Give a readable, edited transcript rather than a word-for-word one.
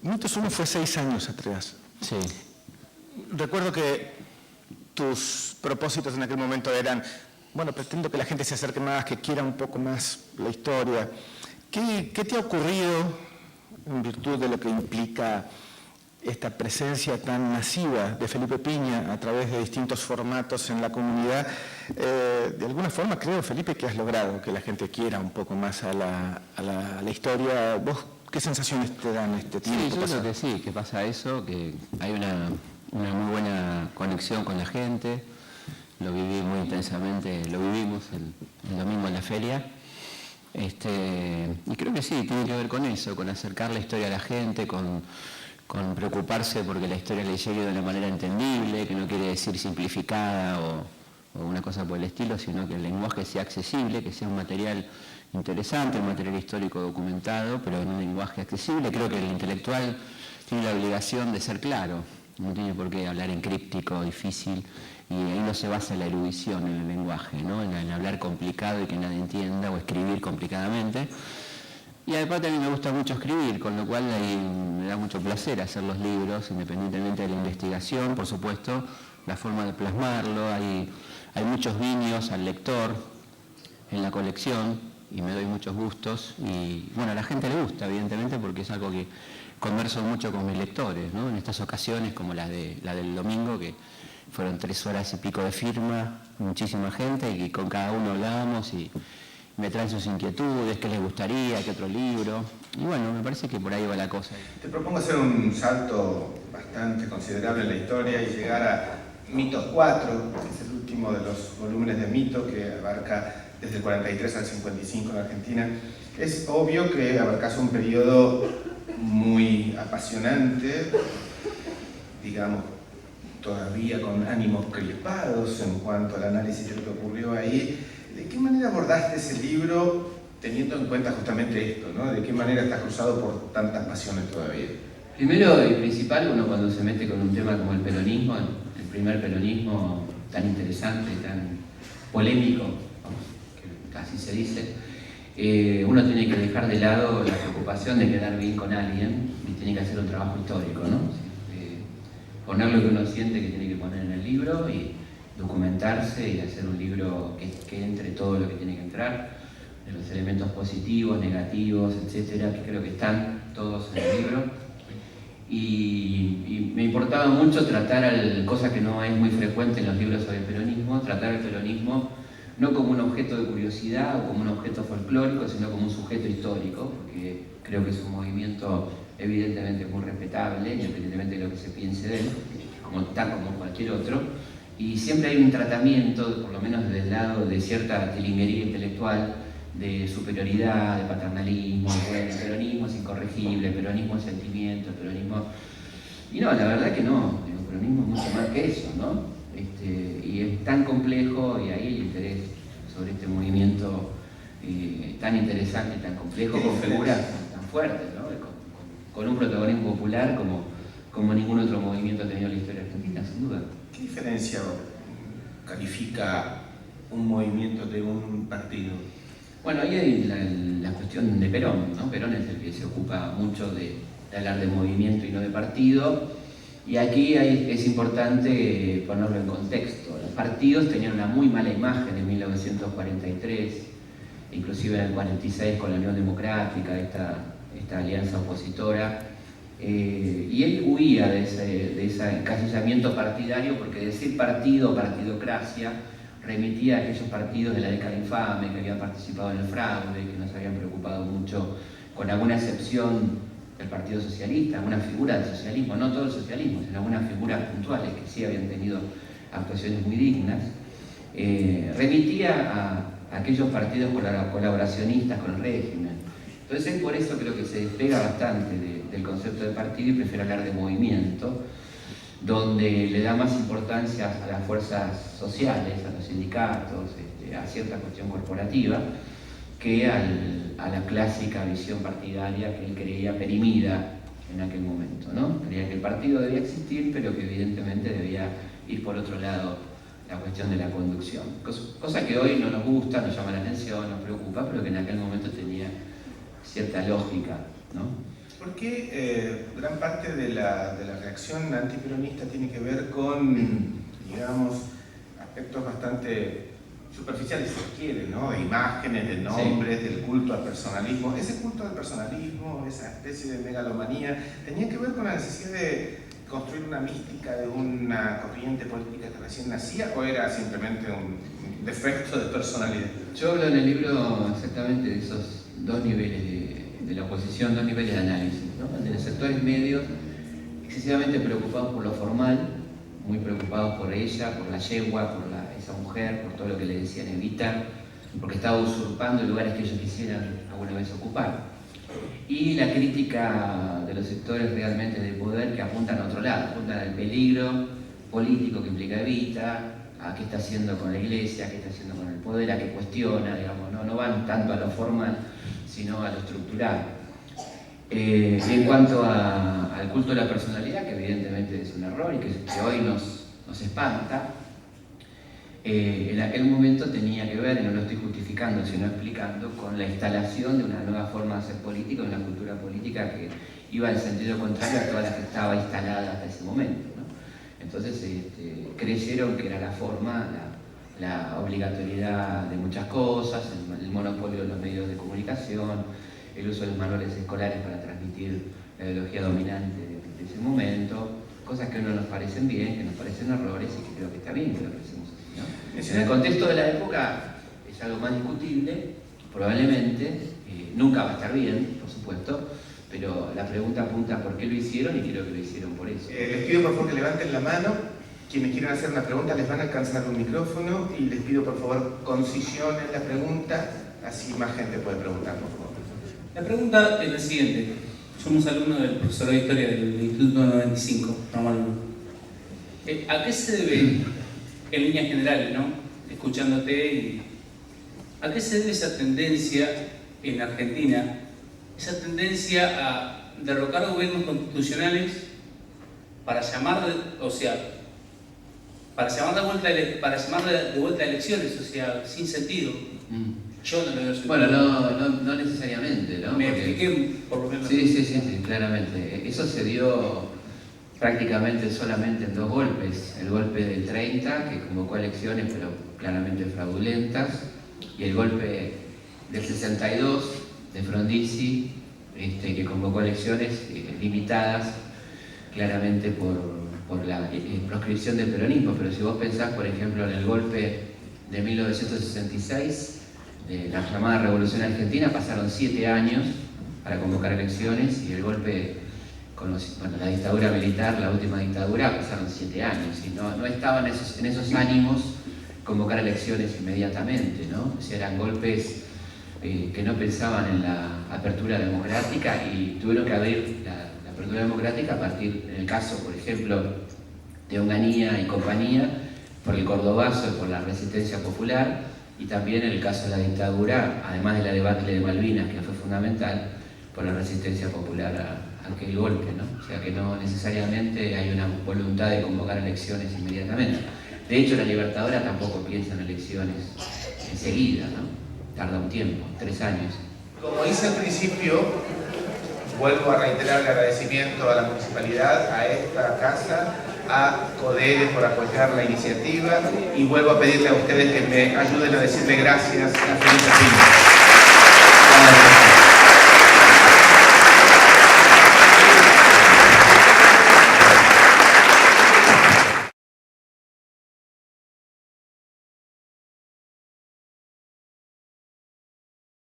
Mitos 1 fue 6 años atrás. Sí. Recuerdo que tus propósitos en aquel momento eran, bueno, pretendo que la gente se acerque más, que quiera un poco más la historia. ¿Qué te ha ocurrido en virtud de lo que implica esta presencia tan masiva de Felipe Piña a través de distintos formatos en la comunidad? De alguna forma creo, Felipe, que has logrado que la gente quiera un poco más a la historia. ¿Vos qué sensaciones te dan este tiempo? Sí, yo creo que sí, que pasa eso, que hay una muy buena conexión con la gente. Lo viví muy intensamente, lo vivimos el domingo en la feria. Y creo que sí, tiene que ver con eso, con acercar la historia a la gente, con preocuparse porque la historia le llegue de una manera entendible, que no quiere decir simplificada o una cosa por el estilo, sino que el lenguaje sea accesible, que sea un material interesante, un material histórico documentado, pero en un lenguaje accesible. Creo que el intelectual tiene la obligación de ser claro, no tiene por qué hablar en críptico, difícil, y ahí no se basa la erudición en el lenguaje, ¿no? en hablar complicado y que nadie entienda, o escribir complicadamente. Y además también me gusta mucho escribir, con lo cual ahí me da mucho placer hacer los libros, independientemente de la investigación, por supuesto, la forma de plasmarlo. Hay muchos guiños al lector en la colección y me doy muchos gustos. Y bueno, a la gente le gusta, evidentemente, porque es algo que converso mucho con mis lectores, ¿no? En estas ocasiones, como la del domingo, que fueron 3 horas y pico de firma, muchísima gente, y con cada uno hablábamos y me traen sus inquietudes, qué les gustaría, qué otro libro. Y bueno, me parece que por ahí va la cosa. Te propongo hacer un salto bastante considerable en la historia y llegar a Mitos 4, que es el último de los volúmenes de Mito, que abarca desde el 43 al 55 en Argentina. Es obvio que abarcas un periodo muy apasionante, digamos, todavía con ánimos crispados en cuanto al análisis de lo que ocurrió ahí. ¿De qué manera abordaste ese libro teniendo en cuenta justamente esto, ¿no? ¿De qué manera estás cruzado por tantas pasiones todavía? Primero y principal, uno cuando se mete con un tema como el peronismo, el primer peronismo tan interesante, tan polémico, que así se dice, uno tiene que dejar de lado la preocupación de quedar bien con alguien y tiene que hacer un trabajo histórico, ¿no? Poner lo que uno siente que tiene que poner en el libro y documentarse y hacer un libro que entre todo lo que tiene que entrar, de los elementos positivos, negativos, etcétera, que creo que están todos en el libro. Y me importaba mucho tratar, cosa que no es muy frecuente en los libros sobre el peronismo, tratar el peronismo no como un objeto de curiosidad o como un objeto folclórico, sino como un sujeto histórico, porque creo que es un movimiento evidentemente muy respetable, independientemente de lo que se piense de él, tal como cualquier otro. Y siempre hay un tratamiento, por lo menos desde el lado de cierta tilinguería intelectual, de superioridad, de paternalismo, el peronismo es incorregible, el peronismo es sentimiento, el peronismo... Y no, la verdad que no, el peronismo es mucho más que eso, ¿no? Y es tan complejo, y ahí el interés sobre este movimiento tan interesante, tan complejo, con figuras tan fuertes, ¿no? Con un protagonismo popular como ningún otro movimiento ha tenido en la historia argentina, sin duda. ¿Qué diferencia califica un movimiento de un partido? Bueno, ahí hay la cuestión de Perón, ¿no? Perón es el que se ocupa mucho de hablar de movimiento y no de partido, y aquí es importante ponerlo en contexto. Los partidos tenían una muy mala imagen en 1943, inclusive en el 46 con la Unión Democrática, esta alianza opositora, y él huía de ese encasillamiento partidario, porque decir partido o partidocracia remitía a aquellos partidos de la década infame que habían participado en el fraude, que no se habían preocupado mucho, con alguna excepción del Partido Socialista, alguna figura del socialismo, no todo el socialismo, sino algunas figuras puntuales que sí habían tenido actuaciones muy dignas, remitía a aquellos partidos colaboracionistas con el régimen. Entonces por eso creo que se despega bastante del concepto de partido y prefiere hablar de movimiento, donde le da más importancia a las fuerzas sociales, a los sindicatos, a cierta cuestión corporativa, que a la clásica visión partidaria que él creía perimida en aquel momento, ¿no? Creía que el partido debía existir, pero que evidentemente debía ir por otro lado la cuestión de la conducción. Cosa que hoy no nos gusta, nos llama la atención, nos preocupa, pero que en aquel momento tenía cierta lógica, ¿no? ¿Por qué gran parte de la reacción antiperonista tiene que ver con, digamos, aspectos bastante superficiales, si se quiere, ¿no? De imágenes, de nombres, del culto al personalismo? Ese culto al personalismo, esa especie de megalomanía, ¿tenía que ver con la necesidad de construir una mística de una corriente política que recién nacía, o era simplemente un defecto de personalidad? Yo hablo en el libro exactamente de esos dos niveles de la oposición, dos niveles de análisis, ¿no? De los sectores medios, excesivamente preocupados por lo formal, muy preocupados por ella, por la yegua, por esa mujer, por todo lo que le decían evitar, porque estaba usurpando lugares que ellos quisieran alguna vez ocupar. Y la crítica de los sectores realmente de poder que apuntan a otro lado, apuntan al peligro político que implica Evita, a qué está haciendo con la iglesia, a qué está haciendo con el poder, a qué cuestiona, digamos, no van tanto a lo formal, sino a lo estructural. Y en cuanto al culto de la personalidad, que evidentemente es un error y que hoy nos espanta, en aquel momento tenía que ver, y no lo estoy justificando, sino explicando, con la instalación de una nueva forma de hacer política, una cultura política que iba en sentido contrario a toda la que estaba instalada hasta ese momento, ¿no? Entonces creyeron que era la forma, la obligatoriedad de muchas cosas, el monopolio de los medios de comunicación, el uso de los manuales escolares para transmitir la ideología dominante de ese momento, cosas que no nos parecen bien, que nos parecen errores y que creo que está bien que lo pensemos así, ¿no? En el contexto de la época es algo más discutible, probablemente, nunca va a estar bien, por supuesto, pero la pregunta apunta a por qué lo hicieron y creo que lo hicieron por eso. Les pido por favor que levanten la mano. Quienes quieran hacer una pregunta les van a alcanzar un micrófono y les pido por favor concisión en la pregunta, así más gente puede preguntar, por favor. La pregunta es la siguiente. Somos alumnos del profesor de Historia del Instituto 95, Ramón. ¿A qué se debe, en líneas generales, ¿no? Escuchándote, ¿a qué se debe esa tendencia en Argentina, esa tendencia a derrocar gobiernos constitucionales para llamar de vuelta a elecciones, o sea, sin sentido? Yo no lo veo sentido. Bueno, no necesariamente, ¿no? Me expliqué por lo menos. Sí, claramente. Eso se dio prácticamente solamente en dos golpes. El golpe del 30, que convocó elecciones, pero claramente fraudulentas, y el golpe del 62 de Frondizi, que convocó elecciones limitadas claramente por la proscripción del peronismo. Pero si vos pensás, por ejemplo, en el golpe de 1966, de la llamada Revolución Argentina, pasaron 7 años para convocar elecciones, y el golpe con la dictadura militar, la última dictadura, pasaron 7 años, y no estaban en esos ánimos convocar elecciones inmediatamente, ¿no? O sea, eran golpes que no pensaban en la apertura democrática, y tuvieron que abrir la apertura democrática a partir, en el caso, por ejemplo, de Onganía y compañía, por el Cordobazo y por la resistencia popular, y también en el caso de la dictadura, además de la debacle de Malvinas, que fue fundamental, por la resistencia popular a aquel golpe, ¿no? O sea que no necesariamente hay una voluntad de convocar elecciones inmediatamente. De hecho, la Libertadora tampoco piensa en elecciones enseguida, ¿no? Tarda un tiempo, 3 años. Como hice al principio, vuelvo a reiterar el agradecimiento a la municipalidad, a esta casa, a CODERE por apoyar la iniciativa, y vuelvo a pedirle a ustedes que me ayuden a decirle gracias a Felipe Pino.